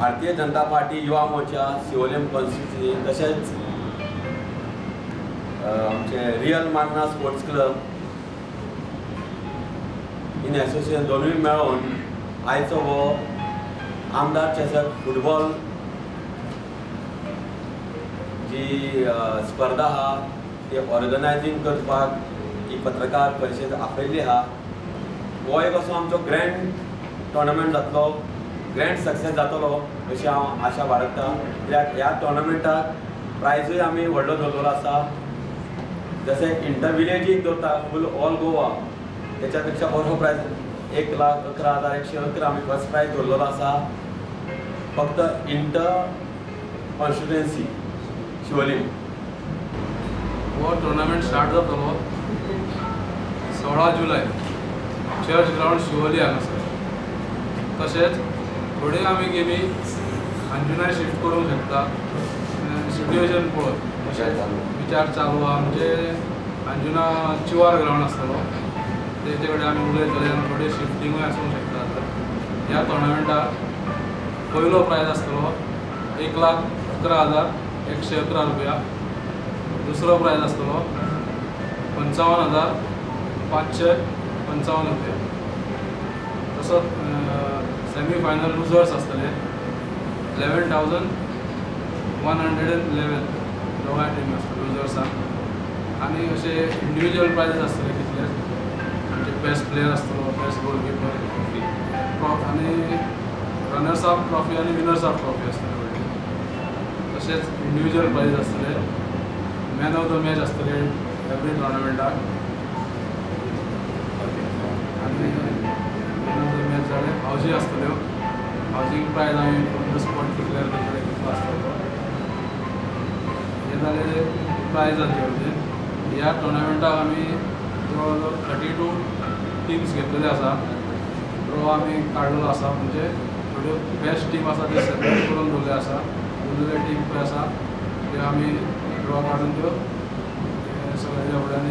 Bharatiya Janata party Yuva Morcha Siolim constituency तशेंच आमचे real मान्ना स्पोर्ट्स क्लब इन एसोसिएशन दोनूय मेळून आयचो हो आमदार चषक फुटबॉल जी स्पर्धा आहा ती ऑर्गनायझींग करपाक ही पत्रकार परिशद आपयल्ली आहा। हो एक असो आमचो ग्रँड टोर्नामेंट जातलो, ग्रँड सक्सेस जातलो अशी हांव आशा बाळगता। कित्याक ह्या टोर्नामेंटाक प्रायजूय आमी व्हडलो दवरलेलो आसा, जशें इंटर विलेजीक दवरता फूल ऑल गोवा त्याच्या पेक्षा बरो प्रायज 1,11,111 आमी फर्स्ट प्रायज दवरलेलो आसा। फक्त इंटर कॉन्स्टिट्युएन्सी शिवोलीम हो टोर्नामेंट स्टार्ट जातलो 16 जुलय चर्च ग्राउंड शिवोली हांगासर। तशेंच थोड्यो आमी गेमी अंजुनाय शिफ्ट करूंक शकता सिट्युएशन पळोवन। विचार चालू आहा म्हणजे अंजुना चिवार ग्राउंड आसतलो तेजे कडेन आमी उलयतले आनी थोडे शिफ्टिंगूय आसूंक शकता। ह्या टोर्नामेंटाक पयलो प्रायज आसतलो 1,11,111 रुपया, दुसरो प्रायज आसतलो 55,555 रुपया। तसोच सेमी फायनल लुजर्स आसतले 11,111 दोगांय टीम आसतले लुजर्साक। आनी अशे इंडिविज्युअल प्रायजीस आसतले कितले म्हणजे बेस्ट प्लेयर आसतलो, बेस्ट गोलकीपर आनी रनर्स अप ट्रॉफी आनी विनर्स अप ट्रॉफी आसतले। तशेंच इंडिविज्युअल प्रायज आसतले, मॅन ऑफ द मॅच आसतले एवरी टोर्नामेंटाक आनी मॅन ऑफ द मॅच जाल्यार हावजी आसतल्यो। हावजींग प्रायज आमी ऑन द स्पॉट डिक्लेअर करतले कितलो आसतलो हे जाले प्रायजांचे म्हणजे। ह्या टोर्नामेंटाक आमी जवळ जवळ 32 टीम्स घेतलेले आसा। ड्रॉ आमी काडलेलो आसा म्हणजे थोड्यो बेस्ट टीम आसा त्यो सेपरेट करून दवरले आसा। उरलेले टीम पळय आसा त्यो आमी ड्रॉ काडून त्यो सगळ्यांच्या फुड्यान